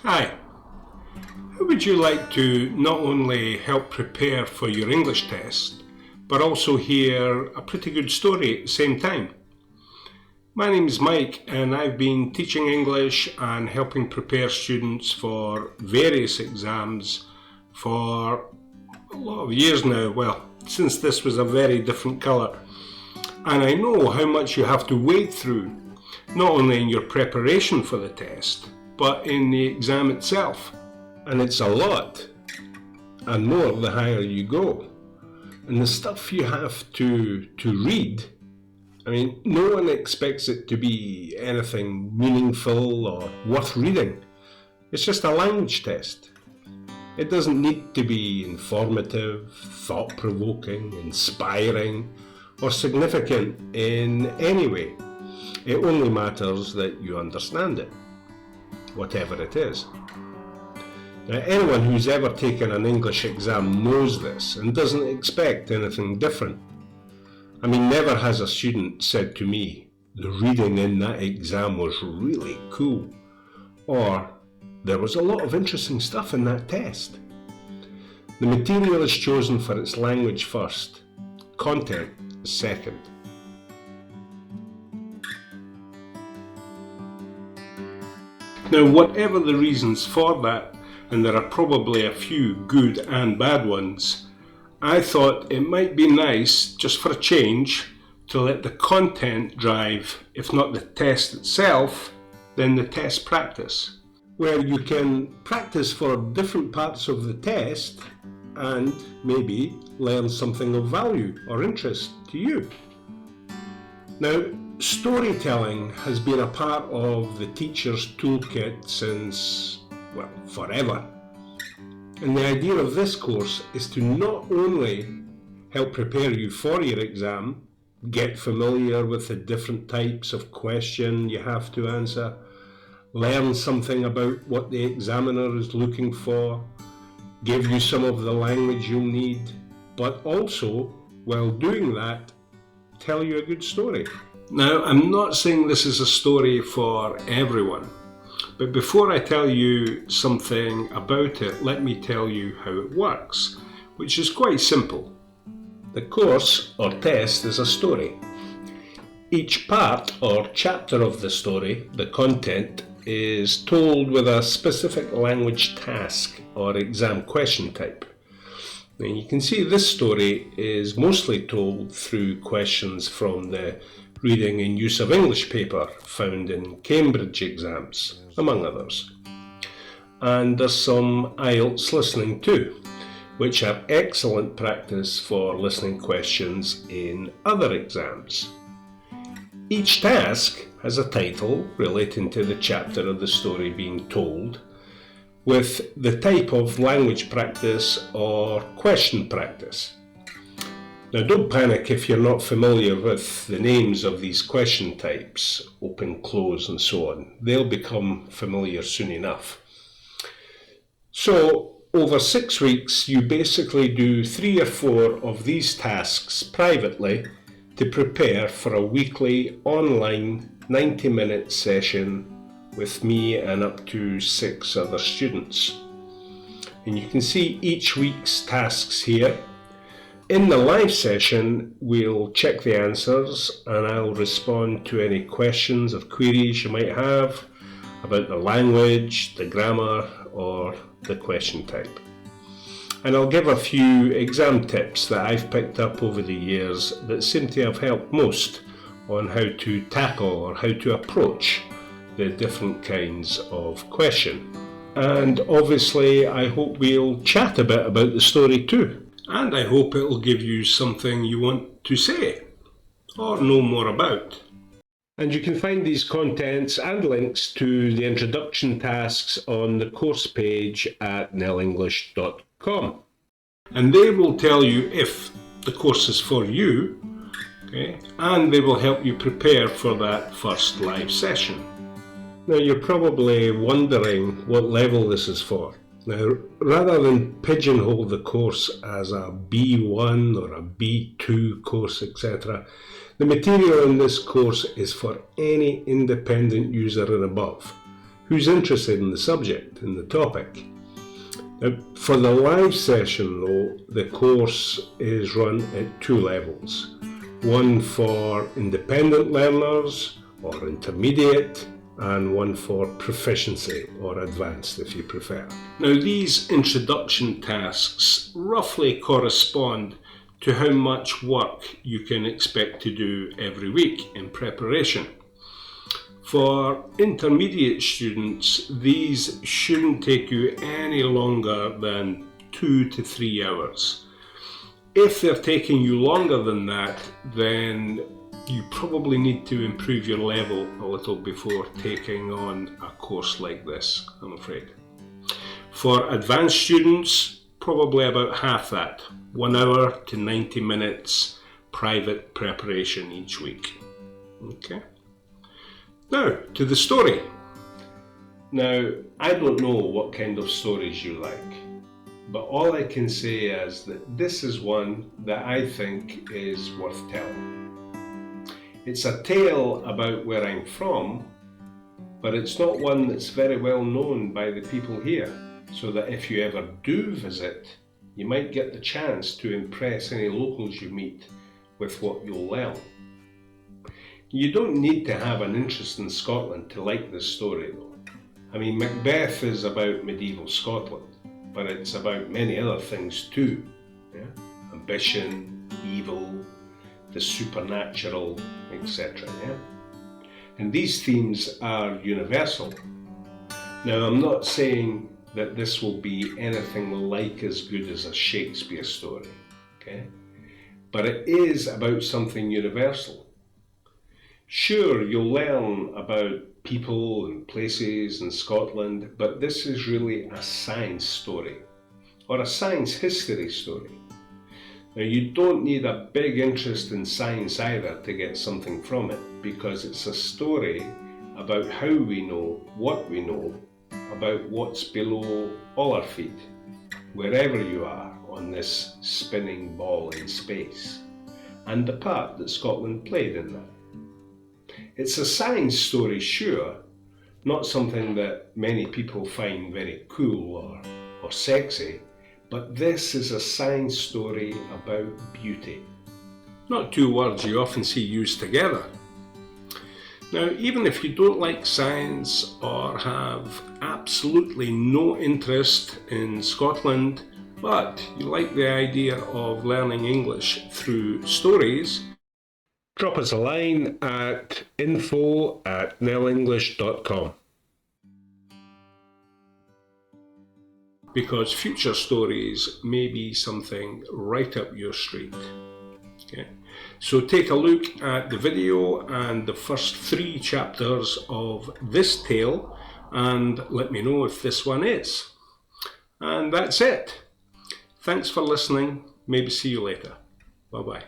Hi, how would you like to not only help prepare for your English test, but also hear a pretty good story at the same time? My name is Mike and I've been teaching English and helping prepare students for various exams for a lot of years now, well, since this was a very different colour. And I know how much you have to wade through, not only in your preparation for the test, but in the exam itself. And it's a lot, and more the higher you go. And the stuff you have to read, I mean, no one expects it to be anything meaningful or worth reading. It's just a language test. It doesn't need to be informative, thought-provoking, inspiring, or significant in any way. It only matters that you understand it, whatever it is. Now, anyone who's ever taken an English exam knows this and doesn't expect anything different. I mean, never has a student said to me, the reading in that exam was really cool, or there was a lot of interesting stuff in that test. The material is chosen for its language first, content second. Now, whatever the reasons for that, and there are probably a few good and bad ones, I thought it might be nice, just for a change, to let the content drive, if not the test itself, then the test practice, where you can practice for different parts of the test and maybe learn something of value or interest to you. Now, storytelling has been a part of the teacher's toolkit since, well, forever. And the idea of this course is to not only help prepare you for your exam, get familiar with the different types of question you have to answer, learn something about what the examiner is looking for, give you some of the language you'll need, but also, while doing that, tell you a good story. Now, I'm not saying this is a story for everyone, but before I tell you something about it, let me tell you how it works, which is quite simple. The course or test is a story. Each part or chapter of the story, the content, is told with a specific language task or exam question type. Now you can see this story is mostly told through questions from the Reading and Use of English paper found in Cambridge exams, among others. And there's some IELTS listening too, which are excellent practice for listening questions in other exams. Each task has a title relating to the chapter of the story being told, with the type of language practice or question practice. Now, don't panic if you're not familiar with the names of these question types, open, close, and so on. They'll become familiar soon enough. So, over 6 weeks, you basically do 3 or 4 of these tasks privately to prepare for a weekly online 90-minute session with me and up to 6 other students. And you can see each week's tasks here. In the live session, we'll check the answers and I'll respond to any questions or queries you might have about the language, the grammar, or the question type. And I'll give a few exam tips that I've picked up over the years that seem to have helped most on how to tackle or how to approach the different kinds of question. And obviously I hope we'll chat a bit about the story too. And I hope it'll give you something you want to say or know more about. And you can find these contents and links to the introduction tasks on the course page at nellenglish.com. And they will tell you if the course is for you, okay, and they will help you prepare for that first live session. Now you're probably wondering what level this is for. Now, rather than pigeonhole the course as a B1 or a B2 course, etc., the material in this course is for any independent user and above who's interested in the subject, in the topic. Now, for the live session though, the course is run at 2 levels. One for independent learners or intermediate, and one for proficiency or advanced if you prefer. Now, these introduction tasks roughly correspond to how much work you can expect to do every week in preparation. For intermediate students, these shouldn't take you any longer than 2 to 3 hours. If they're taking you longer than that, then you probably need to improve your level a little before taking on a course like this, I'm afraid. For advanced students, probably about half that, 1 hour to 90 minutes private preparation each week. Okay. Now, to the story. Now, I don't know what kind of stories you like, but all I can say is that this is one that I think is worth telling. It's a tale about where I'm from, but it's not one that's very well known by the people here, so that if you ever do visit, you might get the chance to impress any locals you meet with what you'll learn. You don't need to have an interest in Scotland to like this story though. I mean, Macbeth is about medieval Scotland, but it's about many other things too. Yeah? Ambition, evil, the supernatural, etc. Yeah? And these themes are universal. Now, I'm not saying that this will be anything like as good as a Shakespeare story, okay? But it is about something universal. Sure, you'll learn about people and places in Scotland, but this is really a science story, or a science history story. Now, you don't need a big interest in science either to get something from it, because it's a story about how we know what we know about what's below all our feet, wherever you are on this spinning ball in space, and the part that Scotland played in that. It's a science story, sure, not something that many people find very cool or sexy, but this is a science story about beauty. Not 2 words you often see used together. Now, even if you don't like science or have absolutely no interest in Scotland, but you like the idea of learning English through stories, drop us a line at info@nellenglish.com. Because future stories may be something right up your street. Okay. So take a look at the video and the first 3 chapters of this tale and let me know if this one is. And that's it. Thanks for listening. Maybe see you later. Bye bye.